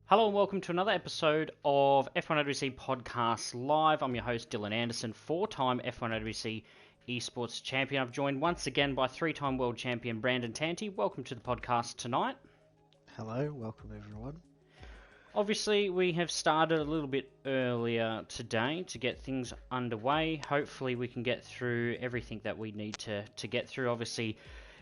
Hello and welcome to another episode of F1OWC Podcast Live. I'm your host Dylan Anderson, four-time F1OWC esports champion. I've joined once again by three-time world champion Brandon Tanti. Welcome to the podcast tonight. Hello, welcome everyone. Obviously, we have started a little bit earlier today to get things underway. Hopefully, we can get through everything that we need to get through. Obviously,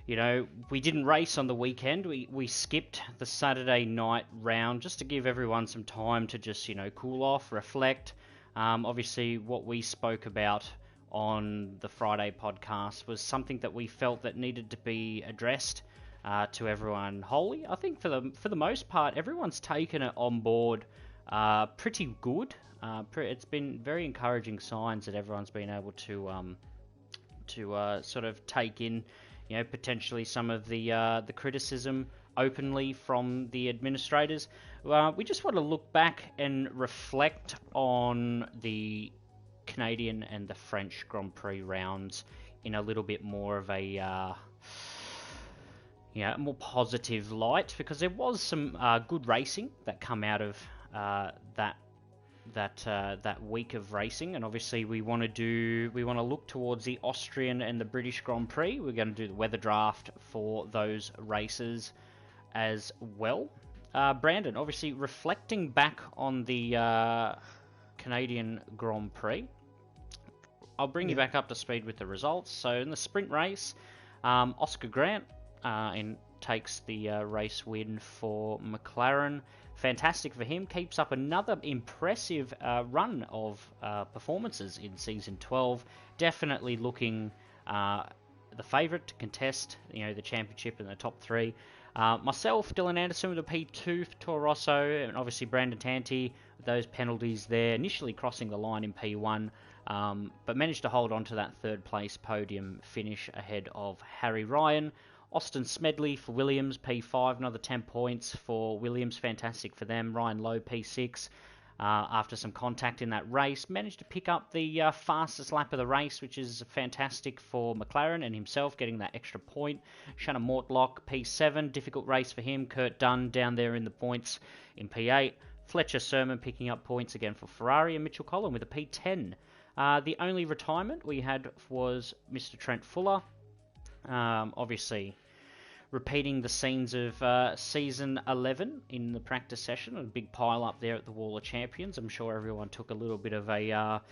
you know, we didn't race on the weekend. We skipped the Saturday night round just to give everyone some time to just, cool off, reflect. Obviously, what we spoke about on the Friday podcast was something that we felt that needed to be addressed to everyone wholly. I think for the most part, everyone's taken it on board pretty good. It's been very encouraging signs that everyone's been able to sort of take in, potentially some of the criticism openly from the administrators. We just want to look back and reflect on the Canadian and the French Grand Prix rounds in a little bit more of a more positive light, because there was some good racing that come out of that week of racing, and obviously we want to look towards the Austrian and the British Grand Prix. We're going to do the weather draft for those races as well. Brandon, obviously reflecting back on the Canadian Grand Prix, I'll bring you back up to speed with the results. So in the sprint race, Oscar Grant takes the race win for McLaren. Fantastic for him. Keeps up another impressive run of performances in Season 12. Definitely looking the favourite to contest the championship in the top three. Myself, Dylan Anderson with a P2 for Toro Rosso, and obviously Brandon Tanti with those penalties there, initially crossing the line in P1, but managed to hold on to that third place podium finish ahead of Harry Ryan. Austin Smedley for Williams, P5, another 10 points for Williams, fantastic for them. Ryan Lowe, P6, after some contact in that race, managed to pick up the fastest lap of the race, which is fantastic for McLaren and himself, getting that extra point. Shannon Mortlock, P7, difficult race for him. Kurt Dunn down there in the points in P8. Fletcher Sermon picking up points again for Ferrari, and Mitchell Collin with a P10. The only retirement we had was Mr. Trent Fuller. Obviously repeating the scenes of Season 11 in the practice session, a big pile up there at the Wall of Champions. I'm sure everyone took a little bit of a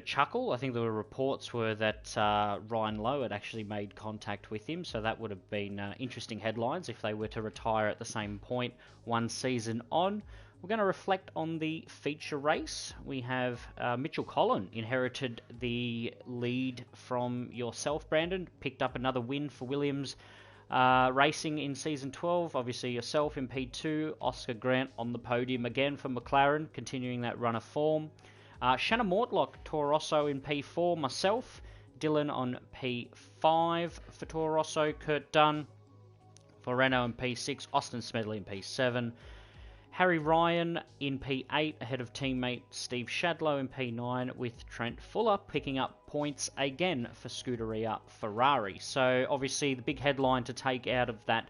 chuckle. I think the reports were that Ryan Lowe had actually made contact with him, so that would have been interesting headlines if they were to retire at the same point one season on. We're going to reflect on the feature race. We have Mitchell Collin inherited the lead from yourself, Brandon. Picked up another win for Williams Racing in Season 12. Obviously yourself in P2. Oscar Grant on the podium again for McLaren, continuing that run of form. Shannon Mortlock, Toro Rosso in P4. Myself, Dylan on P5 for Toro Rosso. Kurt Dunn for Renault in P6. Austin Smedley in P7. Harry Ryan in P8 ahead of teammate Steve Shadlow in P9, with Trent Fuller picking up points again for Scuderia Ferrari. So obviously the big headline to take out of that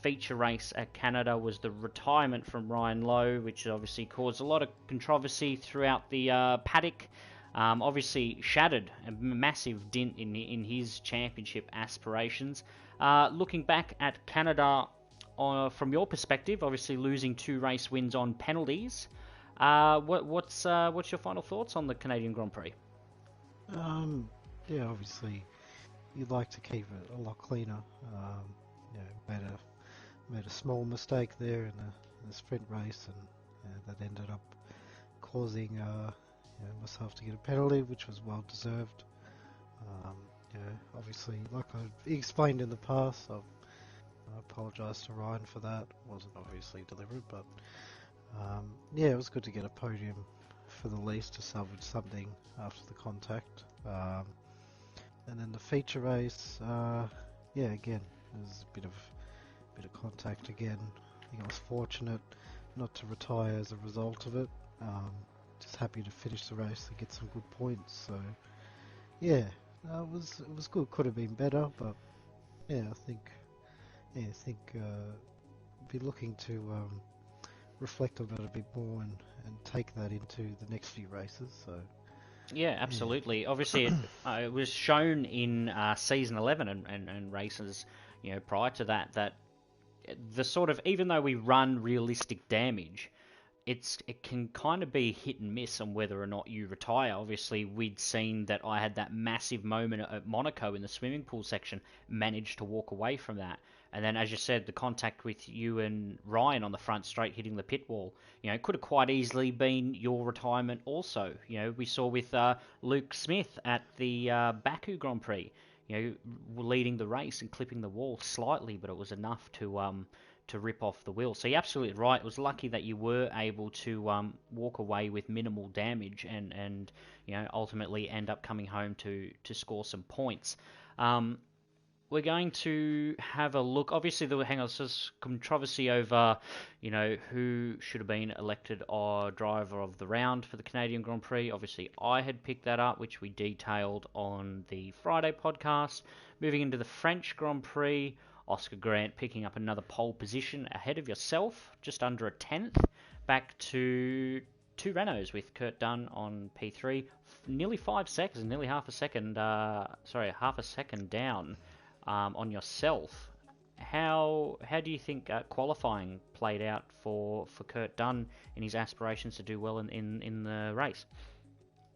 feature race at Canada was the retirement from Ryan Lowe, which obviously caused a lot of controversy throughout the paddock. Obviously shattered a massive dent in his championship aspirations. Looking back at Canada, from your perspective, obviously losing 2 race wins on penalties, what's your final thoughts on the Canadian Grand Prix? Obviously you'd like to keep it a lot cleaner. Made a small mistake there in the sprint race, and that ended up causing myself to get a penalty, which was well deserved. Obviously, like I explained in the past, I apologise to Ryan for that. It wasn't obviously deliberate, but it was good to get a podium for the least, to salvage something after the contact. And then the feature race, again, there's a bit of contact again. I think I was fortunate not to retire as a result of it. Just happy to finish the race and get some good points. So it was good. Could have been better, but I think be looking to reflect on it a bit more and take that into the next few races. So Yeah, yeah, absolutely. Obviously, it was shown in season 11 and races, prior to that, that the sort of, even though we run realistic damage, it can kind of be hit and miss on whether or not you retire. Obviously, we'd seen that I had that massive moment at Monaco in the swimming pool section, managed to walk away from that. And then, as you said, the contact with you and Ryan on the front straight hitting the pit wall, could have quite easily been your retirement also. We saw with Luke Smith at the Baku Grand Prix, leading the race and clipping the wall slightly, but it was enough to rip off the wheel. So you're absolutely right. It was lucky that you were able to walk away with minimal damage and ultimately end up coming home to score some points. We're going to have a look. Obviously, there was controversy over, who should have been elected our driver of the round for the Canadian Grand Prix. Obviously, I had picked that up, which we detailed on the Friday podcast. Moving into the French Grand Prix, Oscar Grant picking up another pole position ahead of yourself, just under a tenth, back to two Renaults with Kurt Dunn on P3, nearly 5 seconds, nearly half a second, half a second down on yourself. How do you think qualifying played out for Kurt Dunn in his aspirations to do well in the race?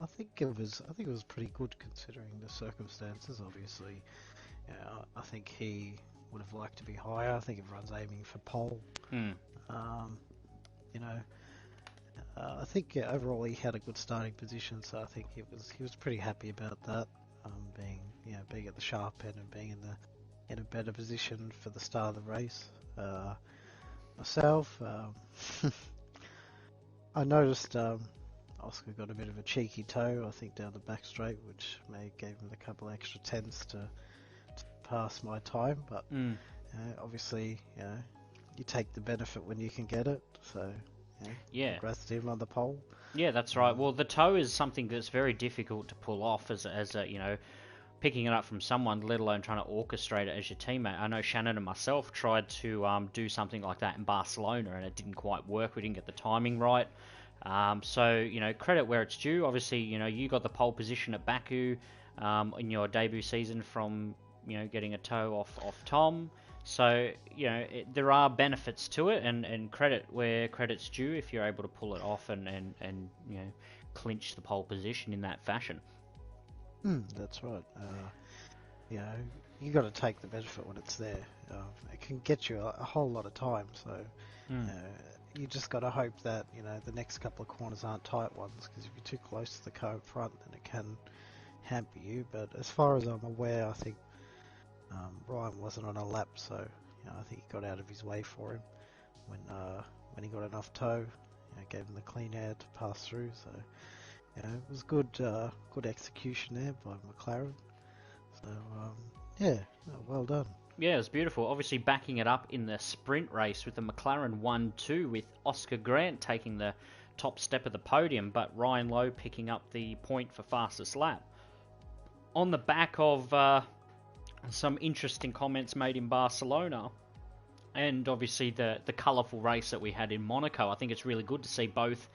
I think it was pretty good considering the circumstances. Obviously, I think he would have liked to be higher. I think everyone's aiming for pole. Um, you know, I think overall he had a good starting position, so I think he was pretty happy about that. Being at the sharp end and being in a better position for the start of the race. Myself, I noticed Oscar got a bit of a cheeky toe, I think, down the back straight, which may gave him a couple extra tenths to pass my time. But obviously, you take the benefit when you can get it. So Yeah. congrats to him on the pole. Yeah, that's right. Well, the toe is something that's very difficult to pull off as a picking it up from someone, let alone trying to orchestrate it as your teammate. I know Shannon and myself tried to do something like that in Barcelona, and it didn't quite work. We didn't get the timing right. So credit where it's due. Obviously, you got the pole position at Baku in your debut season from getting a toe off Tom. So there are benefits to it, and credit where credit's due if you're able to pull it off and clinch the pole position in that fashion. That's right. You got to take the benefit when it's there. It can get you a whole lot of time. So you just got to hope that the next couple of corners aren't tight ones, because if you're too close to the car in front, then it can hamper you. But as far as I'm aware, I think Ryan wasn't on a lap, so I think he got out of his way for him when he got enough toe. Gave him the clean air to pass through. So it was good execution there by McLaren. So well done. Yeah, it was beautiful. Obviously backing it up in the sprint race with the McLaren 1-2 with Oscar Grant taking the top step of the podium, but Ryan Lowe picking up the point for fastest lap. On the back of some interesting comments made in Barcelona, and obviously the colourful race that we had in Monaco, I think it's really good to see both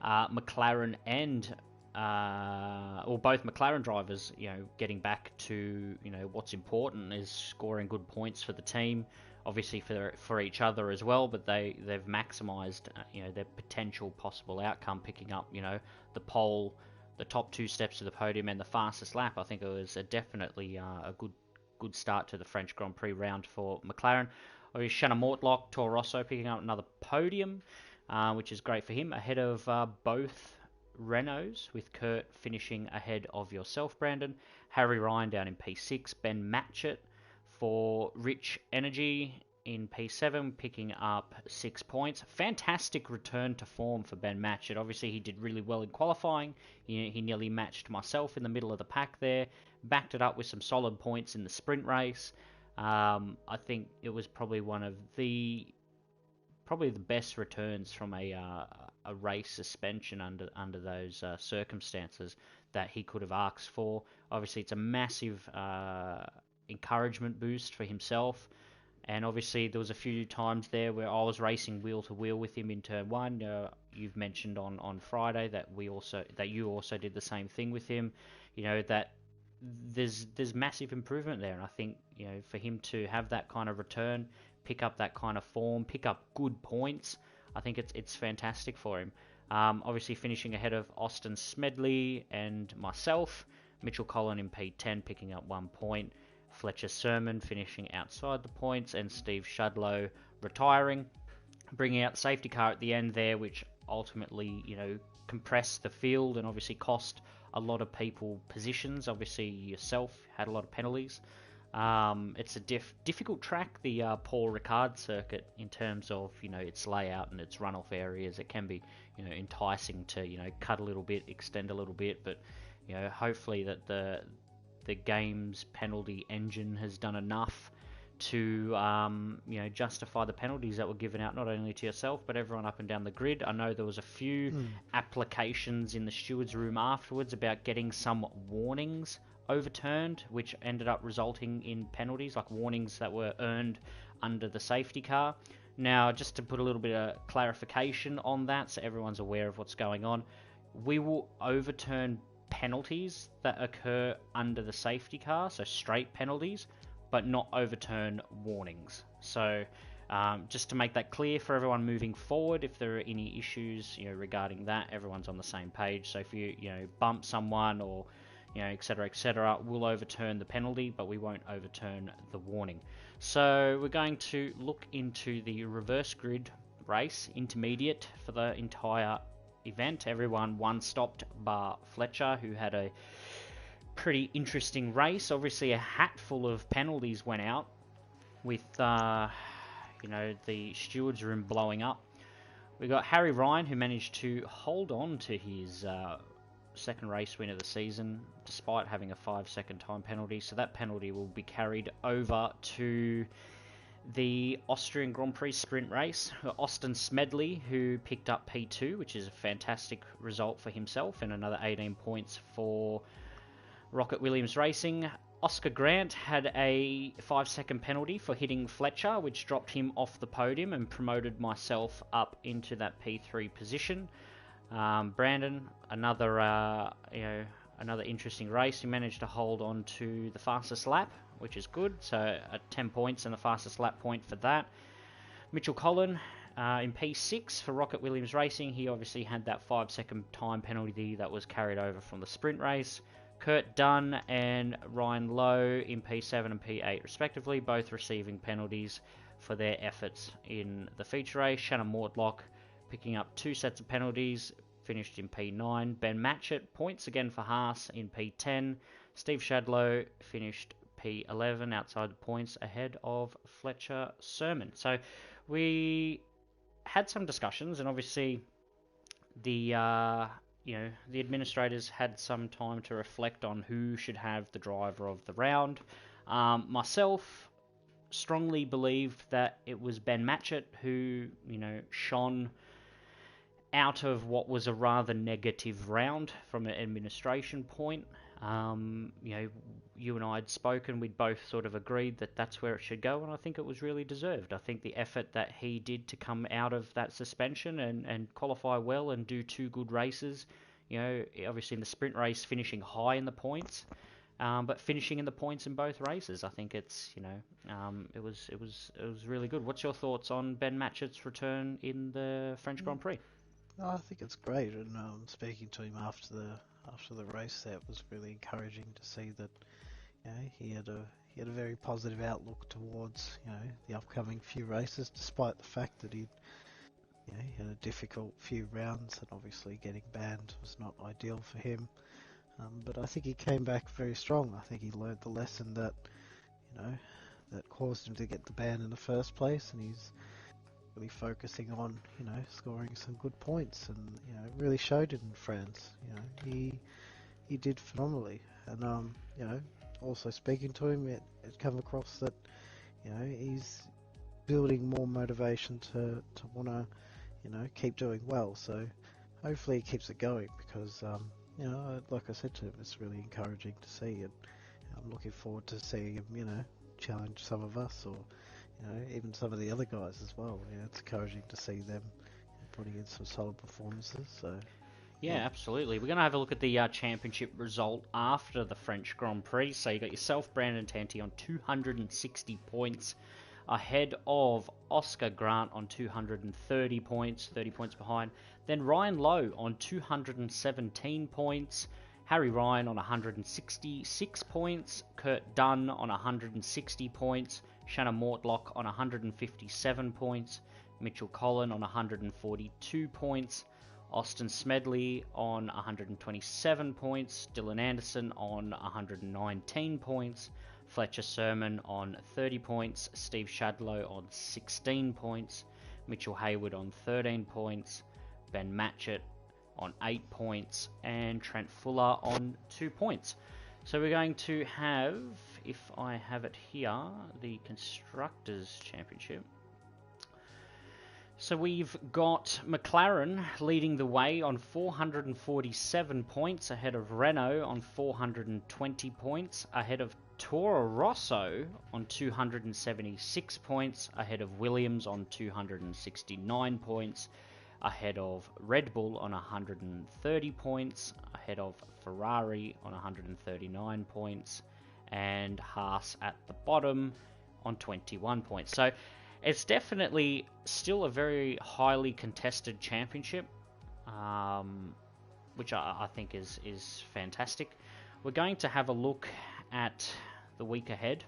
McLaren and both McLaren drivers, getting back to what's important is scoring good points for the team, obviously for each other as well. But they've maximised their potential possible outcome, picking up the pole, the top two steps to the podium, and the fastest lap. I think it was definitely a good start to the French Grand Prix round for McLaren. Obviously, Shannon Mortlock, Toro Rosso picking up another podium, which is great for him, ahead of both Renaults, with Kurt finishing ahead of yourself, Brandon. Harry Ryan down in P6. Ben Matchett for Rich Energy in P7, picking up 6 points. Fantastic return to form for Ben Matchett. Obviously, he did really well in qualifying. He nearly matched myself in the middle of the pack there. Backed it up with some solid points in the sprint race. I think it was probably one of the best returns from a race suspension under those circumstances that he could have asked for. Obviously, it's a massive encouragement boost for himself, And obviously there was a few times there where I was racing wheel to wheel with him in turn one. You've mentioned on Friday that you also did the same thing with him. That there's massive improvement there, and I think for him to have that kind of return, pick up that kind of form, pick up good points, I think it's fantastic for him. Obviously finishing ahead of Austin Smedley and myself, Mitchell Collin in P10 picking up 1 point, Fletcher Sermon finishing outside the points, and Steve Shudlow retiring, bringing out the safety car at the end there, which ultimately, compressed the field and obviously cost a lot of people positions. Obviously, yourself had a lot of penalties. It's a difficult track, the Paul Ricard circuit, in terms of its layout and its runoff areas. It can be enticing to cut a little bit, extend a little bit, but hopefully that the game's penalty engine has done enough to justify the penalties that were given out, not only to yourself but everyone up and down the grid. I know there was a few applications in the stewards room afterwards about getting some warnings overturned, which ended up resulting in penalties, like warnings that were earned under the safety car. Now, just to put a little bit of clarification on that so everyone's aware of what's going on, we will overturn penalties that occur under the safety car, so straight penalties, but not overturn warnings. So just to make that clear for everyone moving forward, if there are any issues regarding that, everyone's on the same page. So if you bump someone or etc., we'll overturn the penalty, but we won't overturn the warning. So we're going to look into the reverse grid race, intermediate, for the entire event. Everyone one-stopped bar Fletcher, who had a pretty interesting race. Obviously a hatful of penalties went out with the stewards room blowing up. We got Harry Ryan, who managed to hold on to his second race win of the season despite having a 5-second time penalty, so that penalty will be carried over to the Austrian Grand Prix sprint race. Austin Smedley, who picked up P2, which is a fantastic result for himself, and another 18 points for Rocket Williams Racing. Oscar Grant had a 5-second penalty for hitting Fletcher, which dropped him off the podium and promoted myself up into that P3 position. Brandon, another interesting race. He managed to hold on to the fastest lap, which is good. So 10 points and the fastest lap point for that. Mitchell Collin in P6 for Rocket Williams Racing. He obviously had that 5-second time penalty that was carried over from the sprint race. Kurt Dunn and Ryan Lowe in P7 and P8 respectively, both receiving penalties for their efforts in the feature race. Shannon Mortlock picking up 2 sets of penalties, finished in P9. Ben Matchett, points again for Haas in P10. Steve Shadlow finished P11 outside the points ahead of Fletcher Sermon. So we had some discussions, and obviously the administrators had some time to reflect on who should have the driver of the round. Myself strongly believed that it was Ben Matchett who, shone out of what was a rather negative round from an administration point. You and I had spoken, we'd both sort of agreed that that's where it should go, and I think it was really deserved. I think the effort that he did to come out of that suspension and qualify well and do 2 good races, obviously in the sprint race finishing high in the points, but finishing in the points in both races, I think it's, it was really good. What's your thoughts on Ben Matchett's return in the French Grand Prix? I think it's great, and speaking to him after the race, that was really encouraging to see that he had a very positive outlook towards the upcoming few races, despite the fact that he had a difficult few rounds, and obviously getting banned was not ideal for him. But I think he came back very strong. I think he learned the lesson that that caused him to get the ban in the first place, and he's really focusing on scoring some good points, and it really showed it in France. He did phenomenally, and also speaking to him, it come across that he's building more motivation to want to keep doing well. So hopefully he keeps it going, because like I said to him, it's really encouraging to see, and I'm looking forward to seeing him challenge some of us, or even some of the other guys as well. It's encouraging to see them putting in some solid performances. So Yeah, absolutely. We're going to have a look at the championship result after the French Grand Prix. So you got yourself, Brandon Tanti, on 260 points, ahead of Oscar Grant on 230 points, 30 points behind. Then Ryan Lowe on 217 points, Harry Ryan on 166 points, Kurt Dunn on 160 points, Shannon Mortlock on 157 points, Mitchell Collin on 142 points, Austin Smedley on 127 points, Dylan Anderson on 119 points, Fletcher Sermon on 30 points, Steve Shadlow on 16 points, Mitchell Hayward on 13 points, Ben Matchett on 8 points, and Trent Fuller on 2 points. So we're going to have, if I have it here, the Constructors' Championship. So we've got McLaren leading the way on 447 points, ahead of Renault on 420 points, ahead of Toro Rosso on 276 points, ahead of Williams on 269 points, ahead of Red Bull on 130 points, ahead of Ferrari on 139 points, and Haas at the bottom on 21 points. So it's definitely still a very highly contested championship, which I think is fantastic. We're going to have a look at the week ahead,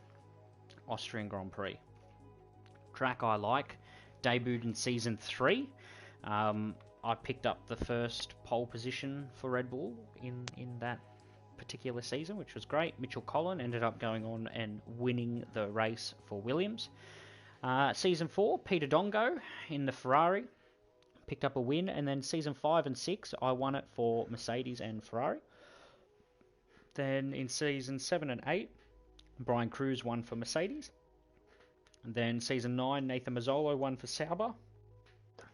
Austrian Grand Prix. Track I like, debuted in Season 3. I picked up the first pole position for Red Bull in that particular season, which was great. Mitchell Collin ended up going on and winning the race for Williams. Season 4, Peter Dongo in the Ferrari picked up a win, and then Season 5 and 6, I won it for Mercedes and Ferrari. Then in Season 7 and 8, Brian Cruz won for Mercedes. And then Season 9, Nathan Mazzolo won for Sauber.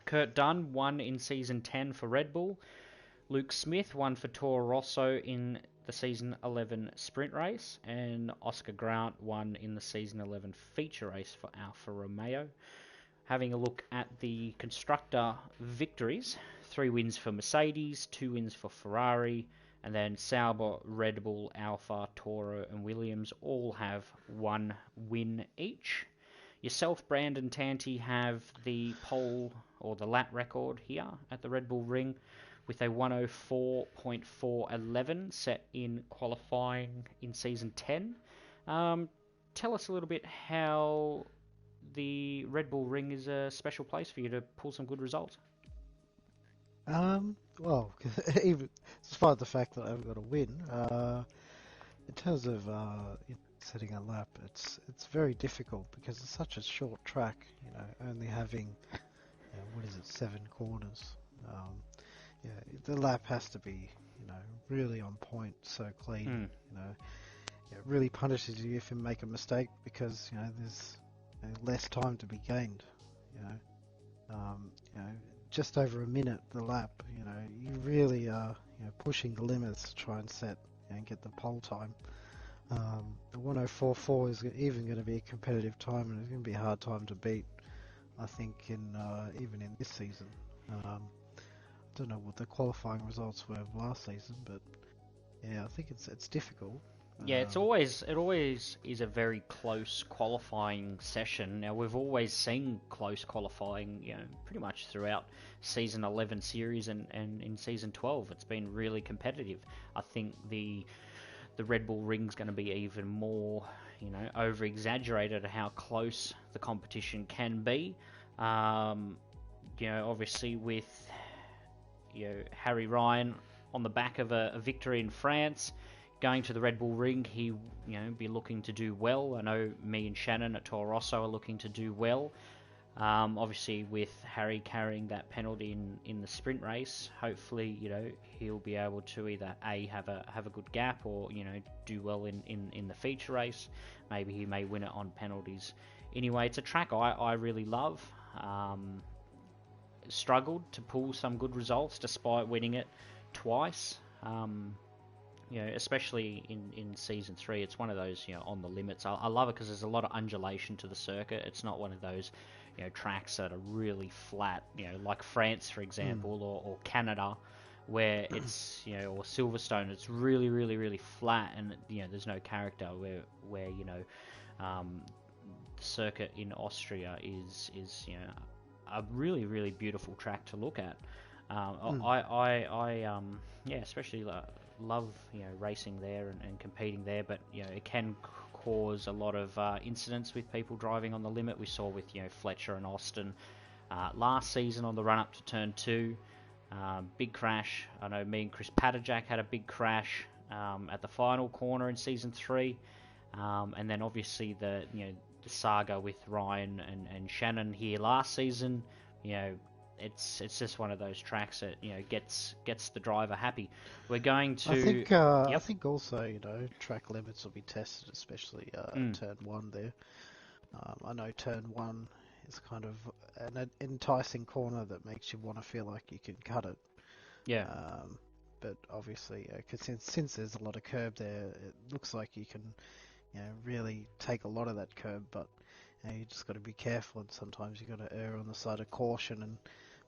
Kurt Dunn won in Season 10 for Red Bull. Luke Smith won for Toro Rosso in the Season 11 sprint race, and Oscar Grant won in the Season 11 feature race for Alfa Romeo. Having a look at the constructor victories, 3 wins for Mercedes, 2 wins for Ferrari, and then Sauber, Red Bull, Alfa, Toro, and Williams all have 1 win each. Yourself, Brandon Tanti, have the pole or the lap record here at the Red Bull Ring, with a 104.411 set in qualifying in Season 10. Tell us a little bit how the Red Bull Ring is a special place for you to pull some good results. Well, even despite the fact that I haven't got a win, in terms of setting a lap, it's very difficult because it's such a short track. Only having 7 corners. The lap has to be, really on point, so clean. It really punishes you if you make a mistake because there's less time to be gained. Just over a minute the lap. You really are pushing the limits to try and set and get the pole time. The 104.4 is even going to be a competitive time, and it's going to be a hard time to beat. I think even in this season. I don't know what the qualifying results were of last season, but yeah, I think it's difficult. Yeah, it always is a very close qualifying session. Now we've always seen close qualifying, pretty much throughout Season 11 series and in Season 12. It's been really competitive. I think the Red Bull Ring's going to be even more, over exaggerated at how close the competition can be. Obviously with Harry Ryan on the back of a victory in France, going to the Red Bull Ring, he be looking to do well. I know me and Shannon at Toro Rosso are looking to do well. Obviously with Harry carrying that penalty in the sprint race, hopefully he'll be able to either have a good gap or do well in the feature race. Maybe he may win it on penalties. Anyway, it's a track I really love. Struggled to pull some good results despite winning it twice. you know, especially in season 3, it's one of those, you know, on the limits. I love it because there's a lot of undulation to the circuit. It's not one of those, you know, tracks that are really flat, you know, like France, for example, or Canada, where it's, you know, or Silverstone, it's really, really, really flat, and you know, there's no character. Where you know, the circuit in Austria is you know, a really, really beautiful track to look at. Yeah, especially love, you know, racing there and competing there, but you know, it can cause a lot of incidents with people driving on the limit. We saw with, you know, Fletcher and Austin last season on the run up to turn 2. Big crash. I know me and Chris Patajak had a big crash at the final corner in season 3, and then obviously the saga with Ryan and Shannon here last season. You know, it's just one of those tracks that, you know, gets the driver happy. We're going to. I think also, you know, track limits will be tested, especially turn 1 there. I know turn 1 is kind of an enticing corner that makes you want to feel like you can cut it. Yeah. But obviously, cause since there's a lot of curb there, it looks like you can, you know, really take a lot of that curb. But you know, you just got to be careful, and sometimes you got to err on the side of caution and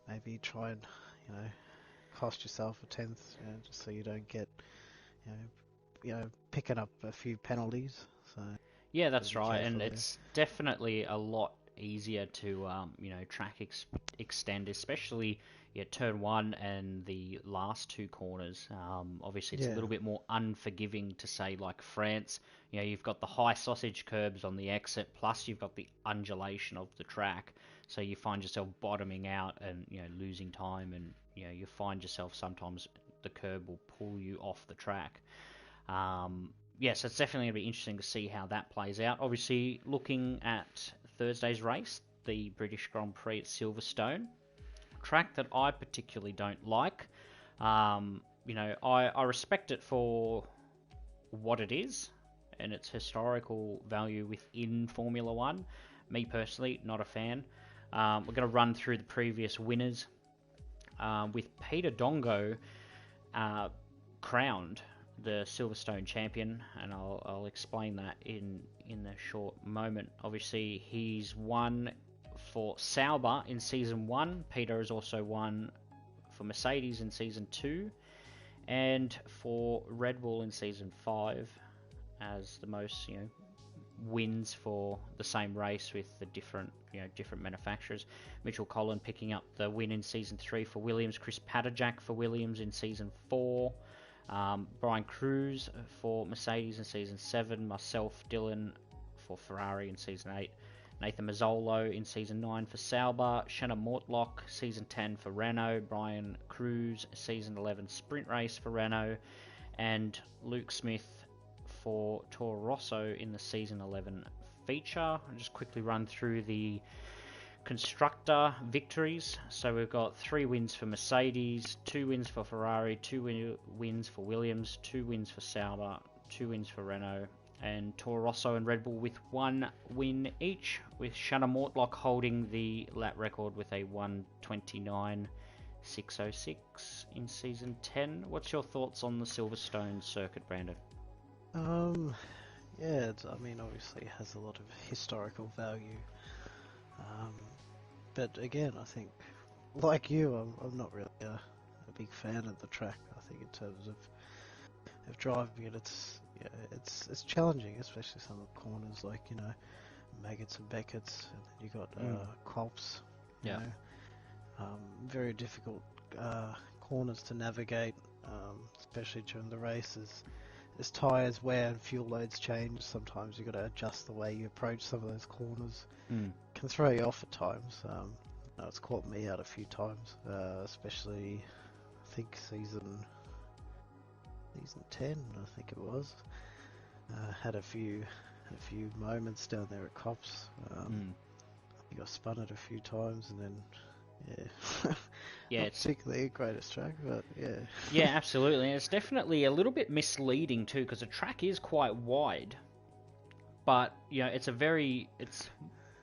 maybe try and, you know, cost yourself a tenth, you know, just so you don't get, you know, picking up a few penalties. So yeah, that's right, and there. it's definitely a lot easier to you know, track extend, especially turn 1 and the last 2 corners. Obviously, it's a little bit more unforgiving to say, like France. You know, you've got the high sausage curbs on the exit, plus you've got the undulation of the track, so you find yourself bottoming out and, you know, losing time, and you know, you find yourself sometimes the curb will pull you off the track. Yes, it's definitely going to be interesting to see how that plays out. Obviously, looking at Thursday's race, the British Grand Prix at Silverstone, track that I particularly don't like. You know, I respect it for what it is and its historical value within Formula One. Me personally, not a fan. We're going to run through the previous winners, with Peter Dongo crowned the Silverstone champion, and I'll explain that in a short moment. Obviously, he's won for Sauber in season 1. Peter has also won for Mercedes in season 2, and for Red Bull in season 5, as the most, you know, wins for the same race with the different manufacturers. Mitchell Collin picking up the win in season 3 for Williams. Chris Patajak for Williams in season 4. Brian Cruz for Mercedes in season 7. Myself, Dylan, for Ferrari in season 8. Nathan Mazzolo in season 9 for Sauber. Shannon Mortlock season 10 for Renault. Brian Cruz season 11 sprint race for Renault. And Luke Smith for Toro Rosso in the season 11 feature. I'll just quickly run through the constructor victories. So we've got 3 wins for Mercedes, 2 wins for Ferrari, 2 wins for Williams, 2 wins for Sauber, 2 wins for Renault, and Toro Rosso and Red Bull with 1 win each, with Shannon Mortlock holding the lap record with a 1:29.606 in season 10. What's your thoughts on the Silverstone circuit, Brandon? Yeah, I mean, obviously it has a lot of historical value. But again, I think, like you, I'm not really a big fan of the track. I think in terms of driving it, it's challenging, especially some of the corners, like, you know, Maggots and Beckett's, and then you got Cops. You know, very difficult corners to navigate, especially during the races. As tyres wear and fuel loads change, sometimes you've got to adjust the way you approach some of those corners. Can throw you off at times. It's caught me out a few times, especially I think season 10, I think it was. Had a few moments down there at Cops. I think I spun it a few times, and then yeah, not it's particularly a greatest track, but yeah. Yeah, absolutely. And it's definitely a little bit misleading too, because the track is quite wide, but you know, it's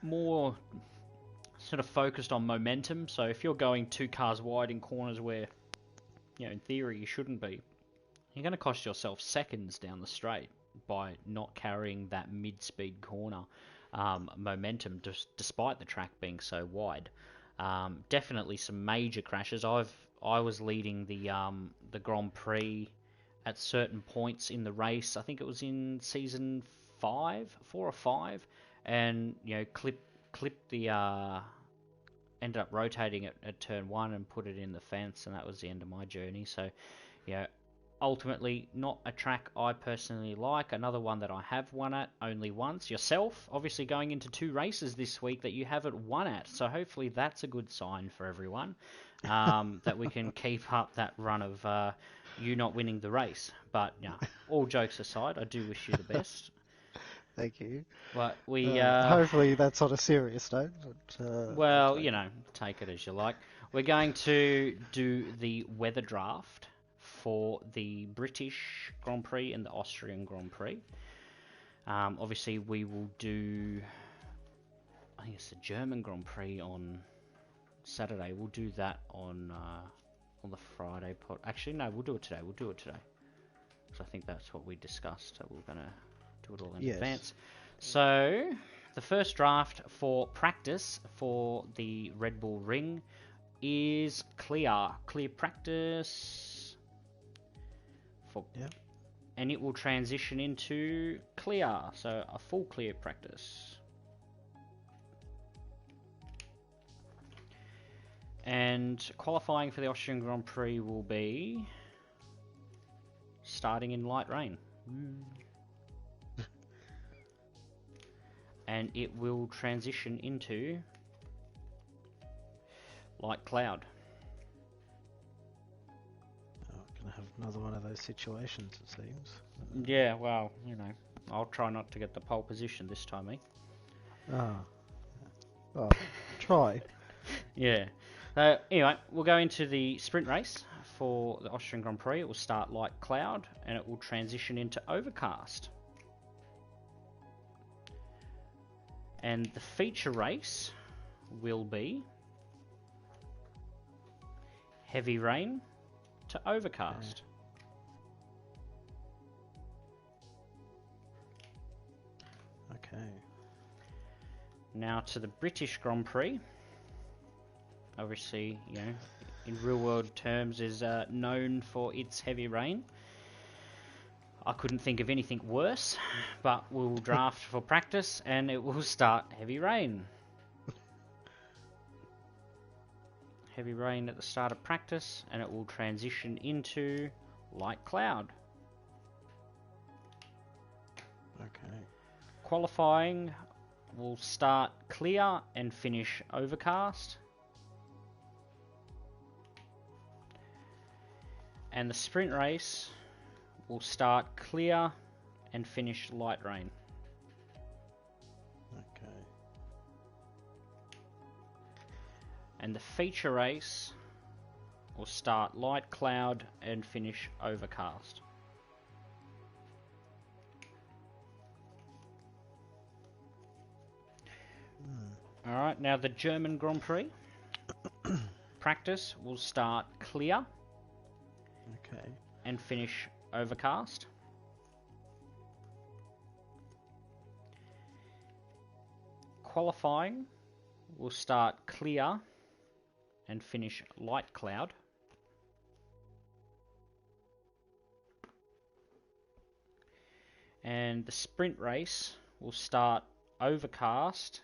more sort of focused on momentum. So if you're going 2 cars wide in corners where, you know, in theory you shouldn't be, you're going to cost yourself seconds down the straight by not carrying that mid-speed corner momentum, despite the track being so wide. Definitely some major crashes. I was leading the Grand Prix at certain points in the race. I think it was in season 4 or 5, and clipped the ended up rotating it at turn 1 and put it in the fence, and that was the end of my journey. So, ultimately not a track I personally like. Another one that I have won at only once. Yourself, obviously going into 2 races this week that you haven't won at. So hopefully that's a good sign for everyone, that we can keep up that run of you not winning the race. But all jokes aside, I do wish you the best. Thank you. But we hopefully that's on a serious note. But, well, take it as you like. We're going to do the weather draft for the British Grand Prix and the Austrian Grand Prix. Obviously, we will do, I think it's the German Grand Prix on Saturday. We'll do that on the Friday pod. Actually, no, we'll do it today. Because I think that's what we discussed. So we're going to do it all in advance. So, the first draft for practice for the Red Bull Ring is clear. Clear practice. And it will transition into clear, so a full clear practice. And qualifying for the Austrian Grand Prix will be starting in light rain. And it will transition into light cloud. Have another one of those situations, it seems. Yeah, well, I'll try not to get the pole position this time, Well, try. Yeah. Anyway, we'll go into the sprint race for the Austrian Grand Prix. It will start light cloud and it will transition into overcast. And the feature race will be heavy rain to overcast. Okay. Now to the British Grand Prix. Obviously, in real world terms is known for its heavy rain. I couldn't think of anything worse, but we'll draft for practice and it will start heavy rain. Heavy rain at the start of practice and it will transition into light cloud. Okay. Qualifying will start clear and finish overcast. And the sprint race will start clear and finish light rain. Okay. And the feature race will start light cloud and finish overcast. Alright, now the German Grand Prix. Practice will start clear. Okay. And finish overcast. Qualifying will start clear and finish light cloud. And the sprint race will start overcast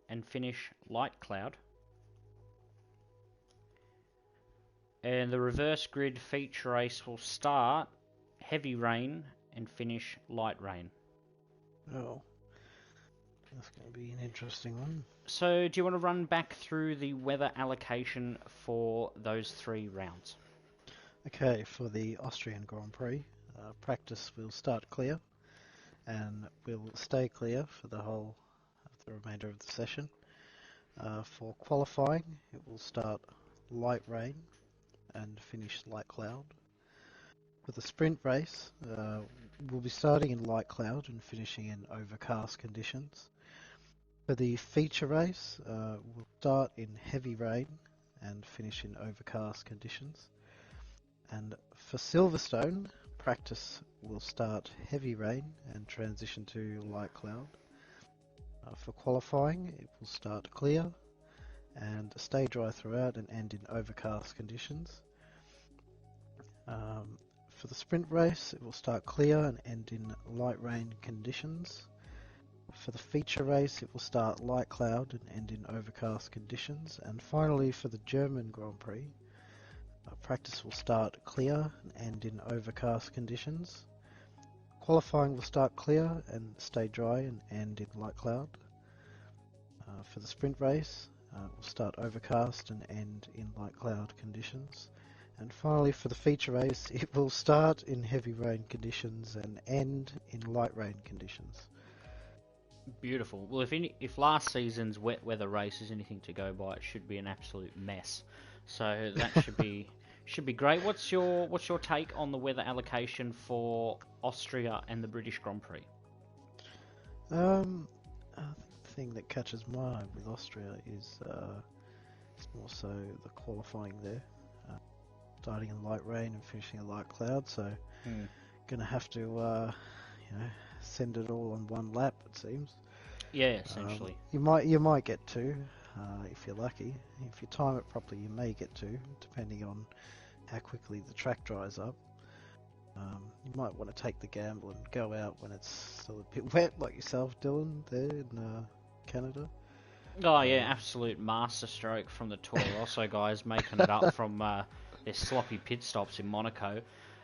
and finish light cloud. And the reverse grid feature race will start heavy rain and finish light rain. Oh, that's going to be an interesting one. So, do you want to run back through the weather allocation for those 3 rounds? Okay, for the Austrian Grand Prix, practice will start clear and will stay clear for the whole of the remainder of the session. For qualifying, it will start light rain and finish light cloud. For the sprint race, we'll be starting in light cloud and finishing in overcast conditions. For the feature race, we'll start in heavy rain and finish in overcast conditions. And for Silverstone, practice will start heavy rain and transition to light cloud. For qualifying, it will start clear and stay dry throughout and end in overcast conditions. For the sprint race, it will start clear and end in light rain conditions. For the feature race, it will start light cloud and end in overcast conditions. And finally, for the German Grand Prix, practice will start clear and end in overcast conditions. Qualifying will start clear and stay dry and end in light cloud. For the sprint race, it will start overcast and end in light cloud conditions. And finally, for the feature race, it will start in heavy rain conditions and end in light rain conditions. Beautiful. Well, if last season's wet weather race is anything to go by, it should be an absolute mess. So that should be great. What's your take on the weather allocation for Austria and the British Grand Prix? The thing that catches my eye with Austria is it's more so the qualifying there, starting in light rain and finishing in light cloud. So gonna have to send it all on one lap, it seems. Yeah, essentially. You might get two if you're lucky. If you time it properly, you may get two, depending on how quickly the track dries up. You might want to take the gamble and go out when it's still a bit wet, like yourself, Dylan, there in Canada. Oh yeah, absolute masterstroke from the Toro Rosso guys, making it up from their sloppy pit stops in Monaco.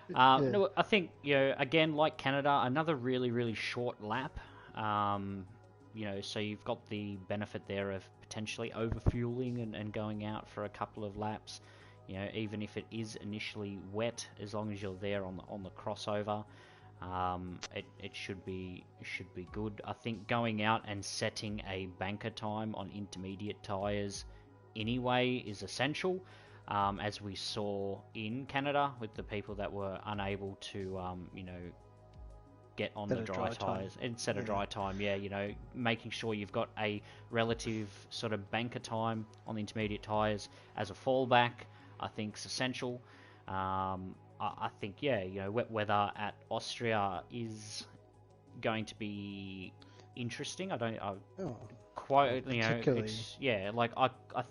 No, I think, again, like Canada, another really, really short lap. So you've got the benefit there of potentially overfueling and going out for a couple of laps. Even if it is initially wet, as long as you're there on the crossover, it should be good. I think going out and setting a banker time on intermediate tyres anyway is essential. As we saw in Canada with the people that were unable to, get on the dry tyres and set a dry time. Making sure you've got a relative sort of banker time on the intermediate tyres as a fallback, I think is essential. I think, wet weather at Austria is going to be interesting. I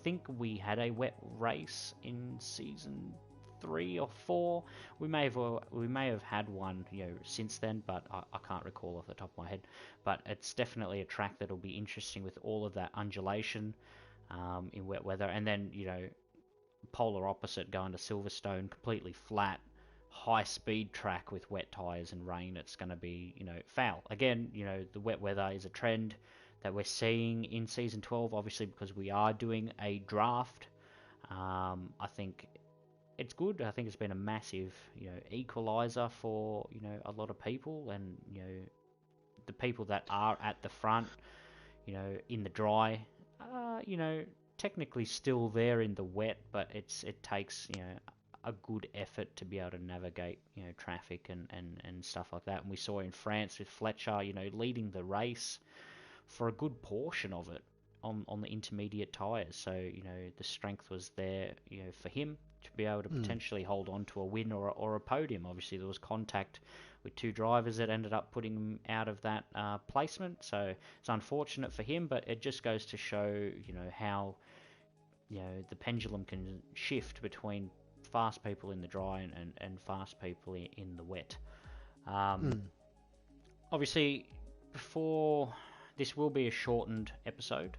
think we had a wet race in season 3 or 4. We may have had one, since then, but I can't recall off the top of my head. But it's definitely a track that'll be interesting with all of that undulation in wet weather, and then polar opposite going to Silverstone, completely flat, high speed track with wet tyres and rain. It's going to be foul again. The wet weather is a trend that we're seeing in season 12, obviously, because we are doing a draft. I think it's good. I think it's been a massive, equalizer for, a lot of people, and, the people that are at the front, in the dry, technically still there in the wet, but it takes, a good effort to be able to navigate, traffic and stuff like that. And we saw in France with Fletcher, leading the race for a good portion of it on the intermediate tyres. So, the strength was there, for him to be able to potentially hold on to a win or a podium. Obviously, there was contact with two drivers that ended up putting him out of that placement. So it's unfortunate for him, but it just goes to show, how, the pendulum can shift between fast people in the dry and fast people in the wet. Obviously, before this will be a shortened episode,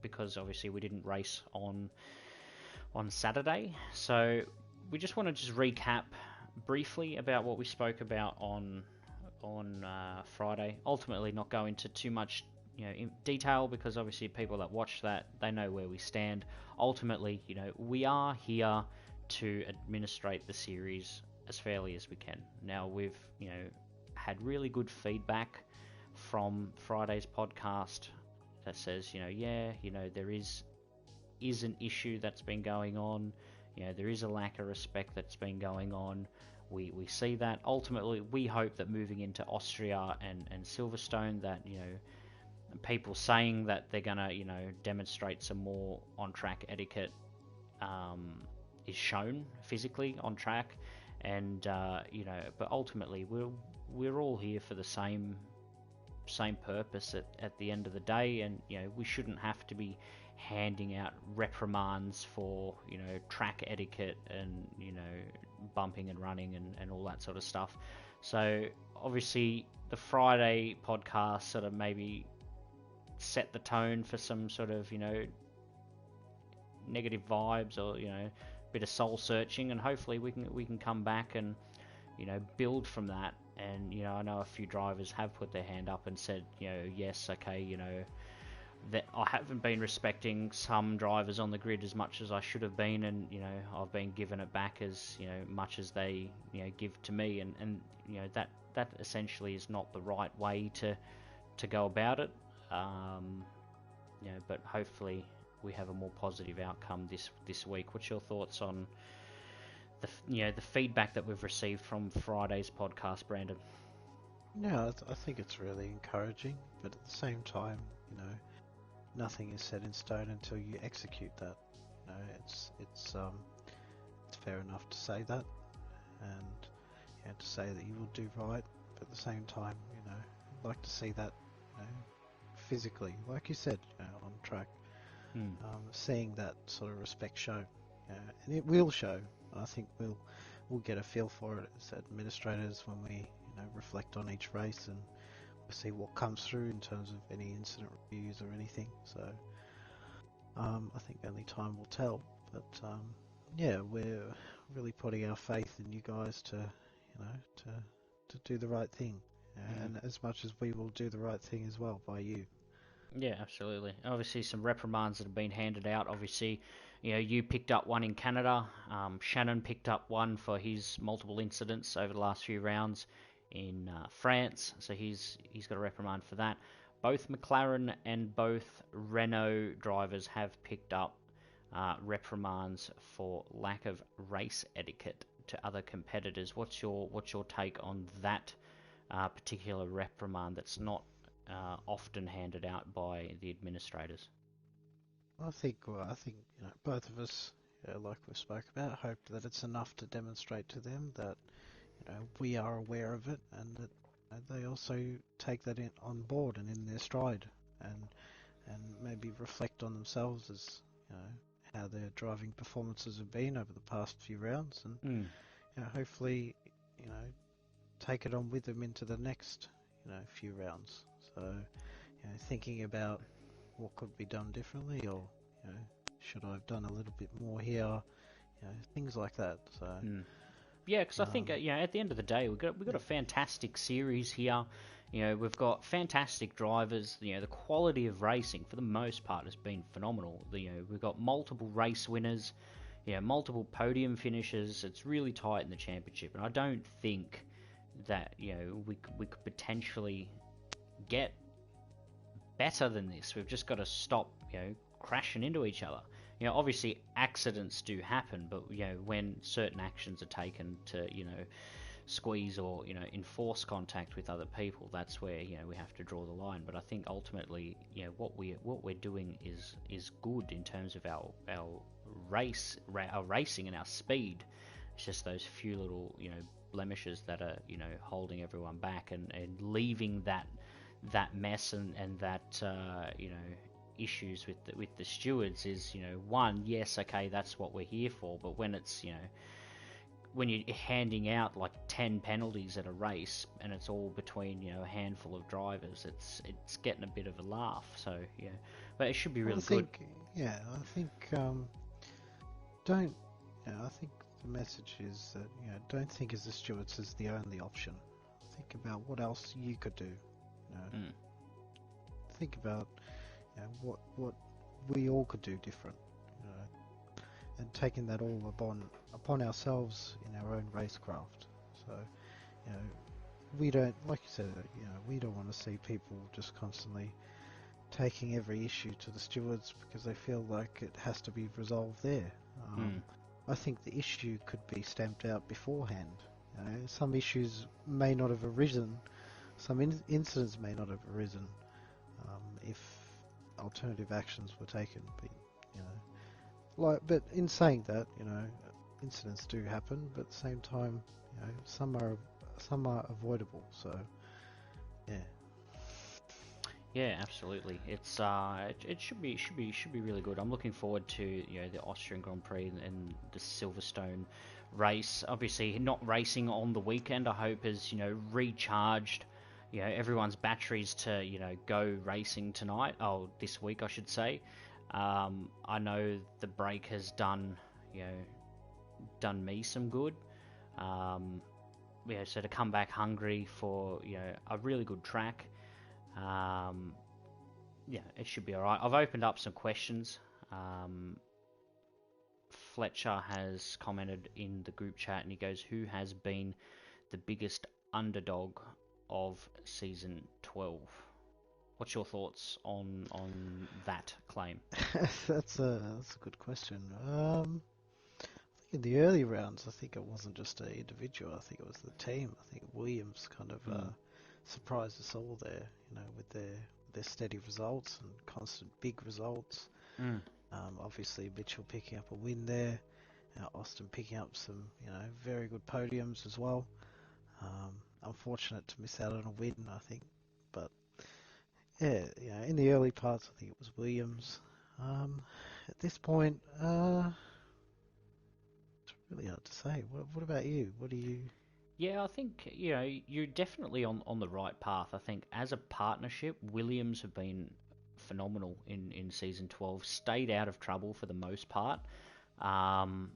because obviously we didn't race on Saturday. So we just want to just recap briefly about what we spoke about on Friday. Ultimately, not go into too much in detail, because obviously people that watch that, they know where we stand. Ultimately, we are here to administrate the series as fairly as we can. Now, we've had really good feedback from Friday's podcast that says, there is an issue that's been going on. There is a lack of respect that's been going on. We see that. Ultimately, we hope that moving into Austria and Silverstone, that people saying that they're gonna demonstrate some more on track etiquette is shown physically on track, and but ultimately we're all here for the same purpose at the end of the day, and we shouldn't have to be handing out reprimands for track etiquette and bumping and running and all that sort of stuff. So obviously the Friday podcast sort of maybe set the tone for some sort of negative vibes, or bit of soul searching, and hopefully we can come back and build from that. And I know a few drivers have put their hand up and said, yes, okay, that I haven't been respecting some drivers on the grid as much as I should have been, and I've been giving it back as much as they give to me, and that essentially is not the right way to go about it. But hopefully we have a more positive outcome this week. What's your thoughts on the feedback that we've received from Friday's podcast, Brandon? Yeah, I think it's really encouraging, but at the same time, nothing is set in stone until you execute that. It's fair enough to say that, and to say that you will do right, but at the same time, I'd like to see that physically, like you said, on track, seeing that sort of respect show, and it will show. I think we'll get a feel for it as administrators when we reflect on each race, and we'll see what comes through in terms of any incident reviews or anything. So I think only time will tell. But yeah, we're really putting our faith in you guys to do the right thing, and as much as we will do the right thing as well by you. Yeah, absolutely. Obviously, some reprimands that have been handed out. Obviously, you picked up one in Canada. Shannon picked up one for his multiple incidents over the last few rounds in France. So he's got a reprimand for that. Both McLaren and both Renault drivers have picked up reprimands for lack of race etiquette to other competitors. What's your take on that particular reprimand that's not often handed out by the administrators? I think both of us, like we spoke about, hope that it's enough to demonstrate to them that we are aware of it, and that they also take that on board and in their stride, and maybe reflect on themselves as how their driving performances have been over the past few rounds, and hopefully take it on with them into the next few rounds. So thinking about what could be done differently, or should I have done a little bit more here, things like that. So yeah, because I think at the end of the day we've got a fantastic series here. We've got fantastic drivers. The quality of racing for the most part has been phenomenal. We've got multiple race winners, multiple podium finishes. It's really tight in the championship, and I don't think that we could potentially get better than this. We've just got to stop crashing into each other. Obviously accidents do happen, but when certain actions are taken to squeeze or enforce contact with other people, that's where we have to draw the line. But I think ultimately what we're doing is good in terms of our racing and our speed. It's just those few little blemishes that are holding everyone back, and leaving that mess and that issues with the stewards is one, yes, okay, that's what we're here for, but when it's when you're handing out like 10 penalties at a race and it's all between a handful of drivers, it's getting a bit of a laugh. So but it should be really good. I think don't I think the message is that don't think as the stewards is the only option. Think about what else you could do. Think about what we all could do different, and taking that all upon ourselves in our own racecraft. So we don't, like you said, we don't want to see people just constantly taking every issue to the stewards because they feel like it has to be resolved there. I think the issue could be stamped out beforehand. Some issues may not have arisen, some incidents may not have arisen if alternative actions were taken. But but in saying that, incidents do happen, but at the same time, some are avoidable. So yeah. Yeah, absolutely. It should be really good. I'm looking forward to the Austrian Grand Prix and the Silverstone race. Obviously, not racing on the weekend. I hope has recharged everyone's batteries to go racing tonight. Oh, this week I should say. I know the break has done me some good. Um, so to come back hungry for a really good track. Um, yeah, it should be all right. I've opened up some questions. Um, Fletcher has commented in the group chat, and he goes, "Who has been the biggest underdog of season 12?" What's your thoughts on that claim? That's a good question. In the early rounds, I think it wasn't just an individual. I think it was the team. I think Williams kind of Mm. surprised us all there, with their steady results and constant big results. Mm. Obviously, Mitchell picking up a win there. Austin picking up some, very good podiums as well. Unfortunate to miss out on a win, I think. But yeah, in the early parts, I think it was Williams. At this point, it's really hard to say. What about you? What do you? Yeah, I think you're definitely on the right path. I think as a partnership, Williams have been phenomenal in season 12. Stayed out of trouble for the most part. Um,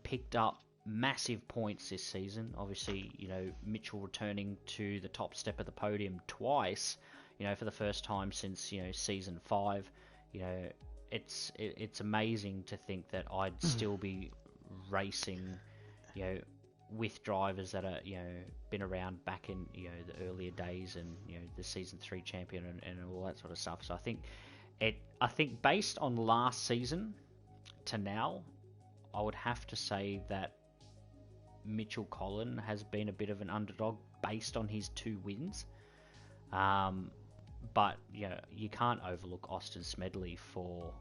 Picked up massive points this season. Obviously, Mitchell returning to the top step of the podium twice. For the first time since season 5. It's amazing to think that I'd still be racing, you know, with drivers that are been around back in the earlier days and the season 3 champion and all that sort of stuff. So I think based on last season to now, I would have to say that Mitchell Collin has been a bit of an underdog based on his 2 wins. But you can't overlook Austin Smedley for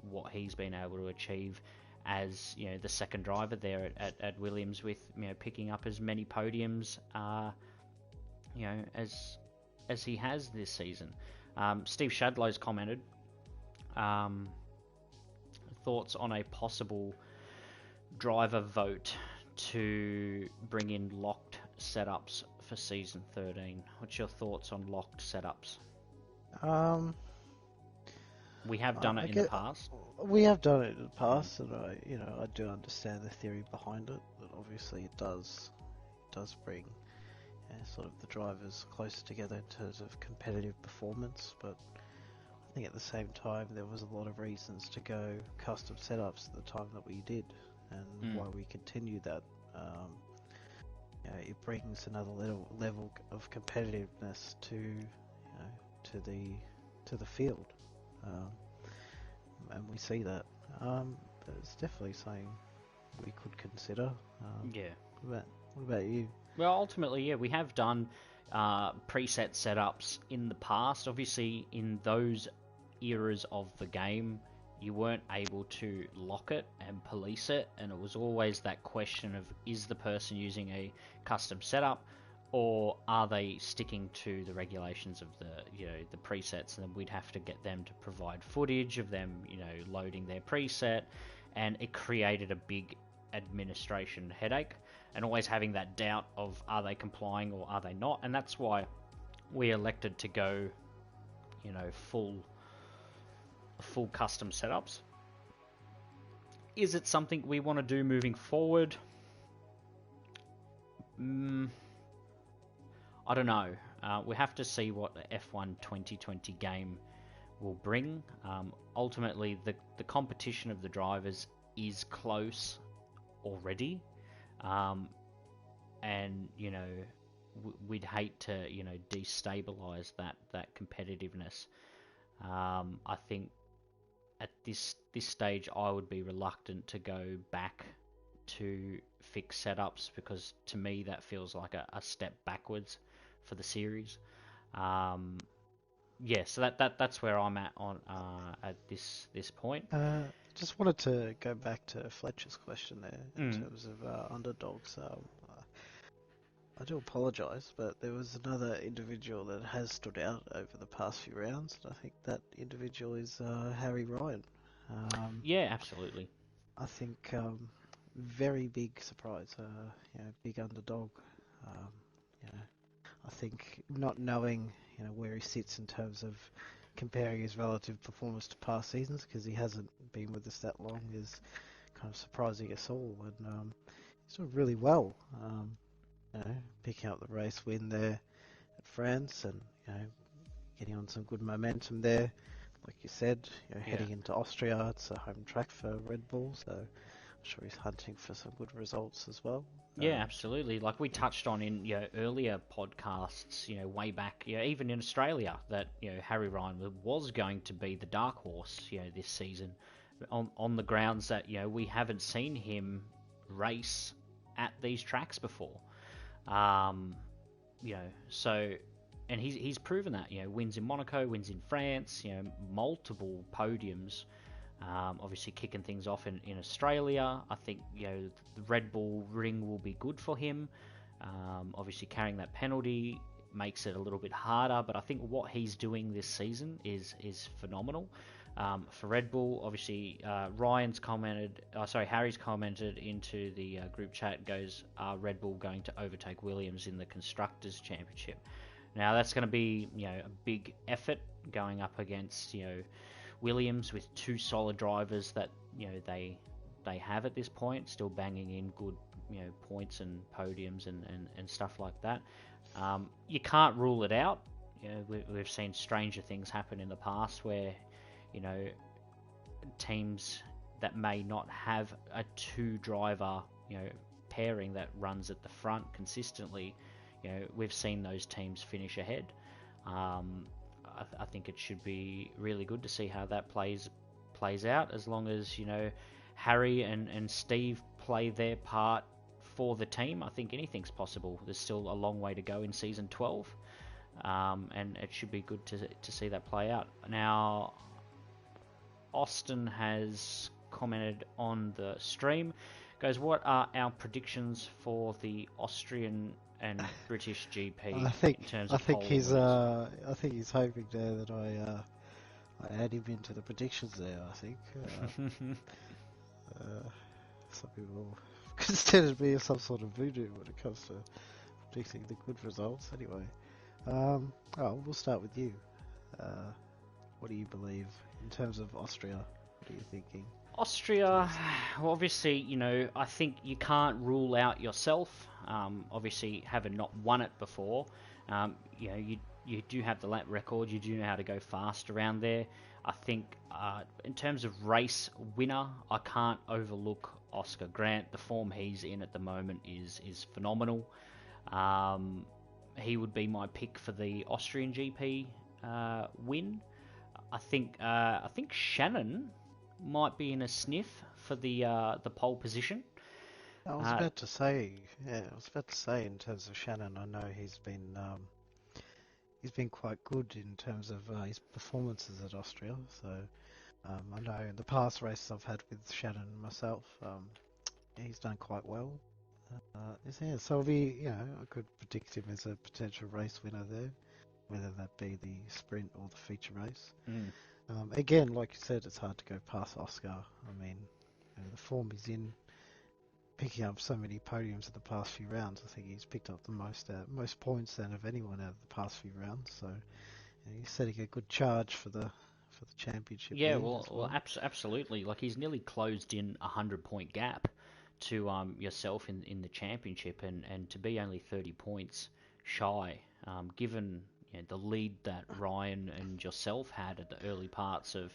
what he's been able to achieve as the second driver there at Williams, with picking up as many podiums as he has this season. Steve Shadlow's commented thoughts on a possible driver vote to bring in locked setups for season 13. What's your thoughts on locked setups? Um, We have done I it in the get past. we have done it in the past, and I do understand the theory behind it. That obviously it does bring sort of the drivers closer together in terms of competitive performance, but I think at the same time there was a lot of reasons to go custom setups at the time that we did, and why we continued that. It brings another level of competitiveness to the field, um, and we see that. But it's definitely something we could consider. Yeah. What about you? Well, ultimately, yeah, we have done preset setups in the past. Obviously, in those eras of the game, you weren't able to lock it and police it, and it was always that question of, is the person using a custom setup, or are they sticking to the regulations of the presets? And then we'd have to get them to provide footage of them loading their preset, and it created a big administration headache, and always having that doubt of, are they complying or are they not? And that's why we elected to go full custom setups. Is it something we want to do moving forward? I don't know. We have to see what the F1 2020 game will bring. Ultimately, the competition of the drivers is close already, and we'd hate to destabilize that competitiveness. I think at this stage, I would be reluctant to go back to fix setups, because to me that feels like a step backwards for the series. Yeah, so that's where I'm at on at this point. Just wanted to go back to Fletcher's question there in Mm. terms of underdogs. I do apologise, but there was another individual that has stood out over the past few rounds, and I think that individual is Harry Ryan. Um, Yeah, absolutely. I think very big surprise, big underdog. Um, you know, I think not knowing where he sits in terms of comparing his relative performance to past seasons, because he hasn't been with us that long, is kind of surprising us all. And he's doing really well. Picking up the race win there at France, and getting on some good momentum there. Like you said, Yeah. heading into Austria, it's a home track for Red Bull, so I'm sure he's hunting for some good results as well. Yeah, absolutely. Like we touched on in earlier podcasts, way back, even in Australia, that Harry Ryan was going to be the dark horse, this season, on the grounds that we haven't seen him race at these tracks before. Um, so, and he's proven that. Wins in Monaco, wins in France. Multiple podiums. Obviously, kicking things off in Australia. I think the Red Bull ring will be good for him. Obviously, carrying that penalty makes it a little bit harder, but I think what he's doing this season is phenomenal. For Red Bull, obviously, Harry's commented into the group chat, goes, are Red Bull going to overtake Williams in the Constructors' Championship? Now, that's going to be, a big effort going up against, Williams with two solid drivers that, they have at this point, still banging in good, points and podiums and stuff like that. You can't rule it out. We've seen stranger things happen in the past where, teams that may not have a two-driver, pairing that runs at the front consistently, we've seen those teams finish ahead. I think it should be really good to see how that plays out, as long as Harry and Steve play their part for the team. I think anything's possible. There's still a long way to go in season 12, and it should be good to see that play out. Now, Austin has commented on the stream. Goes, what are our predictions for the Austrian and British GP in terms of pole winners? I think he's hoping there that I add him into the predictions there. I think some people consider me as some sort of voodoo when it comes to predicting the good results. Anyway, we'll start with you. What do you believe in terms of Austria? What are you thinking? Austria, well, obviously, I think you can't rule out yourself. Obviously, having not won it before, you do have the lap record. You do know how to go fast around there. I think in terms of race winner, I can't overlook Oscar Grant. The form he's in at the moment is phenomenal. He would be my pick for the Austrian GP win. I think Shannon might be in a sniff for the pole position. I was about to say, in terms of Shannon, I know he's been quite good in terms of his performances at Austria. So I know in the past races I've had with Shannon myself, he's done quite well. So it'll be, I could predict him as a potential race winner there, whether that be the sprint or the feature race. Again, like you said, it's hard to go past Oscar. I mean, the form he's in, picking up so many podiums in the past few rounds. I think he's picked up the most points then of anyone out of the past few rounds. So he's setting a good charge for the championship. Yeah, well, absolutely. Like, he's nearly closed in 100-point gap to yourself in the championship, and to be only 30 points shy, given the lead that Ryan and yourself had at the early parts of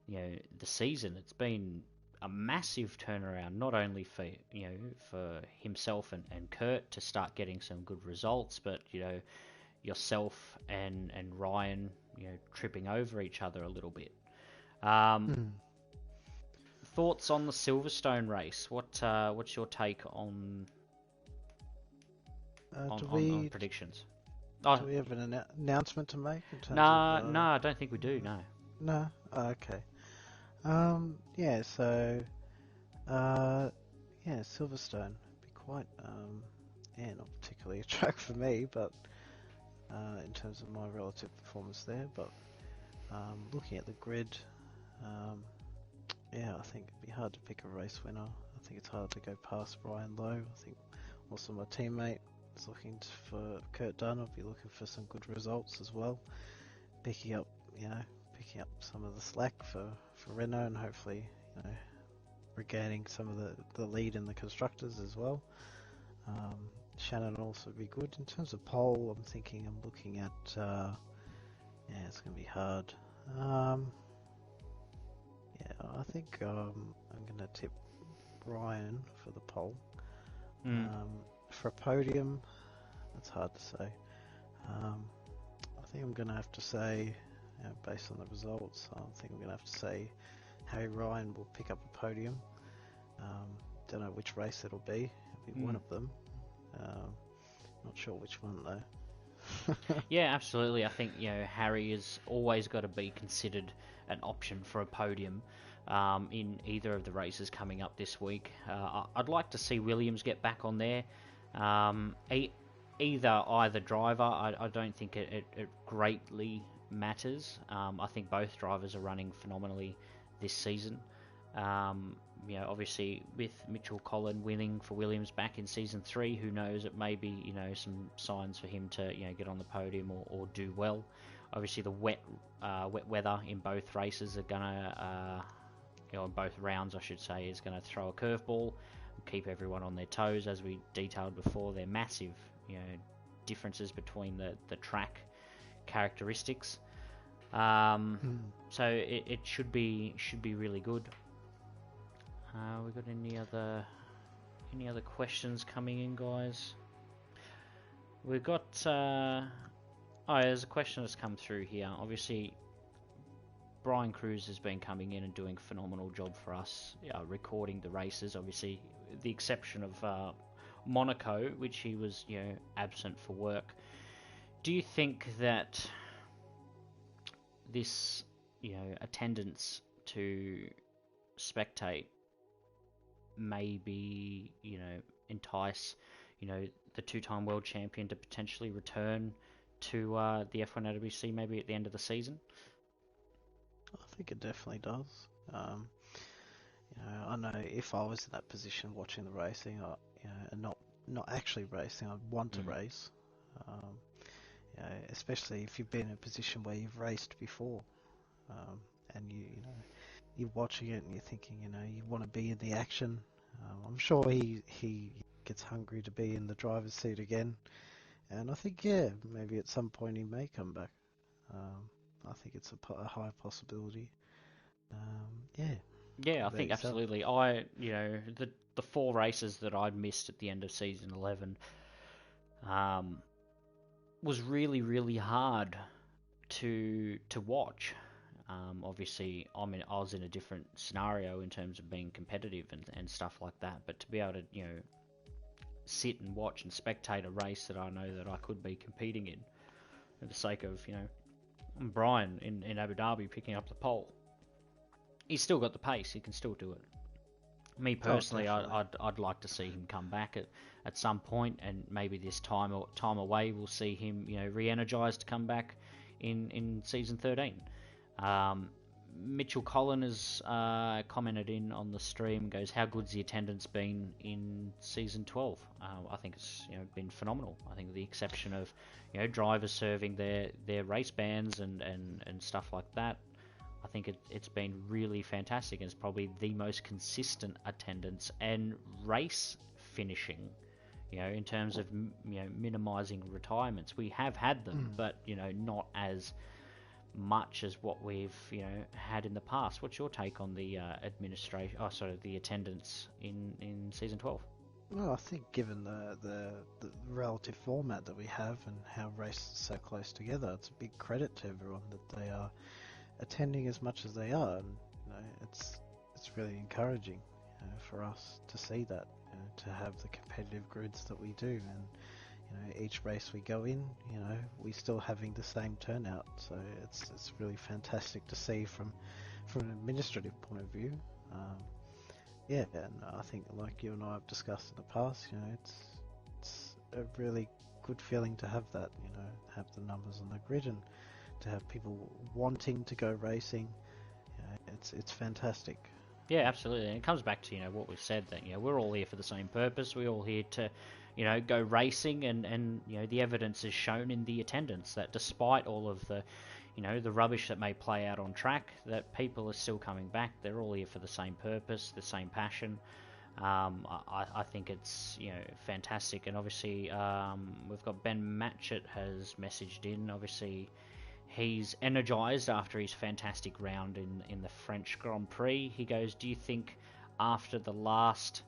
the season. It's been a massive turnaround, not only for for himself and Kurt to start getting some good results, but yourself and Ryan tripping over each other a little bit. Thoughts on the Silverstone race? What's your take on predictions? Do we have an announcement to make? In terms no, I don't think we do. No. No. Okay. Yeah, so, uh, yeah, Silverstone would be quite, yeah, not particularly a track for me, but in terms of my relative performance there. But looking at the grid, um, yeah, I think it'd be hard to pick a race winner. I think it's hard to go past Brian Lowe. I think also my teammate is looking for Kurt Dunn. I'll be looking for some good results as well. Picking up, picking up some of the slack for Renault and hopefully, regaining some of the lead in the constructors as well. Shannon will also be good. In terms of pole, I'm looking at, yeah, it's going to be hard. Yeah, I think I'm going to tip Ryan for the pole. For a podium, that's hard to say. I think I'm going to have to say, based on the results, I think I'm going to have to say Harry Ryan will pick up a podium. Don't know which race it'll be. It'll be one of them. Not sure which one though. Yeah, absolutely. I think Harry has always got to be considered an option for a podium in either of the races coming up this week. I'd like to see Williams get back on there. Either driver, I don't think it greatly matters. I think both drivers are running phenomenally this season. Obviously with Mitchell Collin winning for Williams back in season 3, who knows, it may be some signs for him to get on the podium or do well. Obviously the wet weather in both races are gonna in both rounds I should say is gonna throw a curveball, keep everyone on their toes. As we detailed before, they're massive differences between the track characteristics. So it should be really good. We got any other questions coming in, guys? We've got there's a question that's come through here. Obviously, Brian Cruz has been coming in and doing a phenomenal job for us, recording the races. Obviously, the exception of Monaco, which he was absent for work. Do you think that this attendance to spectate maybe entice the two-time world champion to potentially return to the F1OWC maybe at the end of the season? I think it definitely does. I know if I was in that position watching the racing, and not actually racing, I'd want to race. Especially if you've been in a position where you've raced before, and you're watching it and you're thinking, you want to be in the action. I'm sure he gets hungry to be in the driver's seat again, and I think maybe at some point he may come back. I think it's a high possibility. Yeah, I think absolutely. The 4 races that I missed at the end of season 11 was really, really hard to watch. Obviously, I was in a different scenario in terms of being competitive and stuff like that. But to be able to sit and watch and spectate a race that I know that I could be competing in, for the sake of Brian in Abu Dhabi picking up the pole, he's still got the pace. He can still do it. Me personally, I'd like to see him come back at some point, and maybe this time away we'll see him re-energized to come back in season 13. Mitchell Collin has commented in on the stream, goes, how good's the attendance been in season 12? I think it's been phenomenal. I think with the exception of drivers serving their race bands and stuff like that, I think it's been really fantastic. It's probably the most consistent attendance and race finishing, in terms of minimizing retirements. We have had them, but not as much as what we've had in the past. What's your take on the the attendance in season 12? Well, I think given the relative format that we have and how races are so close together, it's a big credit to everyone that they are attending as much as they are, and it's really encouraging for us to see that, to have the competitive grids that we do, and each race we go in, we still having the same turnout. So it's really fantastic to see from from an administrative point of view. Yeah, and I think like you and I have discussed in the past, it's a really good feeling to have that, have the numbers on the grid and to have people wanting to go racing. It's fantastic. Yeah, absolutely. And it comes back to, what we've said, that, we're all here for the same purpose. We're all here to, go racing, and the evidence is shown in the attendance that despite all of the, the rubbish that may play out on track, that people are still coming back. They're all here for the same purpose, the same passion. I think it's, fantastic. And obviously, we've got Ben Matchett has messaged in, obviously. He's energised after his fantastic round in the French Grand Prix. He goes, do you think after the last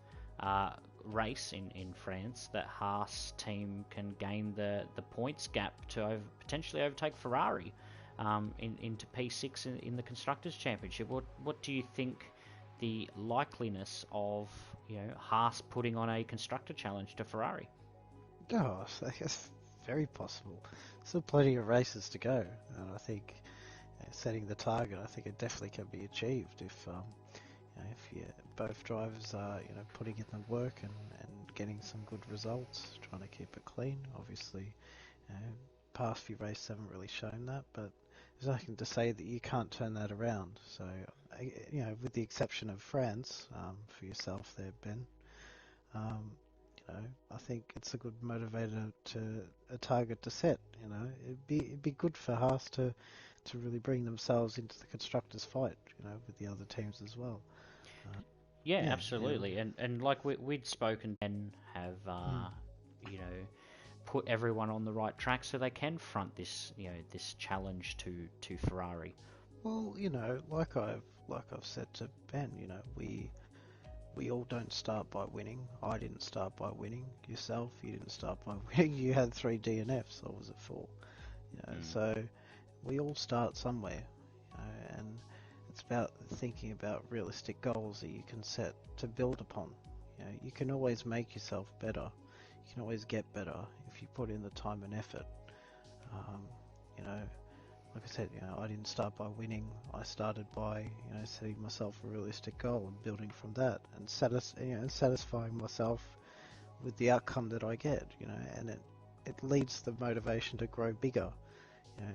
race in France that Haas team can gain the points gap to potentially overtake Ferrari into P6 in the Constructors' Championship? What do you think the likeliness of Haas putting on a Constructor Challenge to Ferrari? Oh, that's very possible. Still plenty of races to go, and I think setting the target, I think it definitely can be achieved if both drivers are putting in the work and getting some good results, trying to keep it clean. Obviously, past few races haven't really shown that, but there's nothing to say that you can't turn that around. So, with the exception of France, for yourself there, Ben. I think it's a good motivator to a target to set. It'd be good for Haas to really bring themselves into the constructors' fight. With the other teams as well. Yeah, absolutely. And like we'd spoken and have put everyone on the right track so they can front this this challenge to Ferrari. Well, like I've said to Ben, we all don't start by winning. I didn't start by winning. Yourself, you didn't start by winning. You had 3 DNFs, or was it 4? So we all start somewhere, and it's about thinking about realistic goals that you can set to build upon. You can always make yourself better. You can always get better if you put in the time and effort. Like I said, I didn't start by winning. I started by, setting myself a realistic goal and building from that, and satisfying myself with the outcome that I get. And it leads the motivation to grow bigger.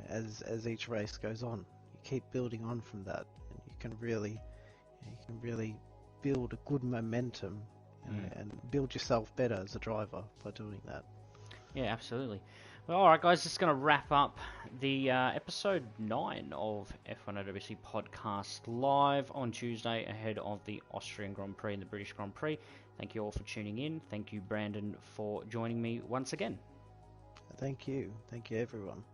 As each race goes on, you keep building on from that, and you can really build a good momentum and build yourself better as a driver by doing that. Yeah, absolutely. Well, alright guys, this is going to wrap up the episode 9 of F1OWC podcast live on Tuesday ahead of the Austrian Grand Prix and the British Grand Prix. Thank you all for tuning in. Thank you, Brandon, for joining me once again. Thank you. Thank you, everyone.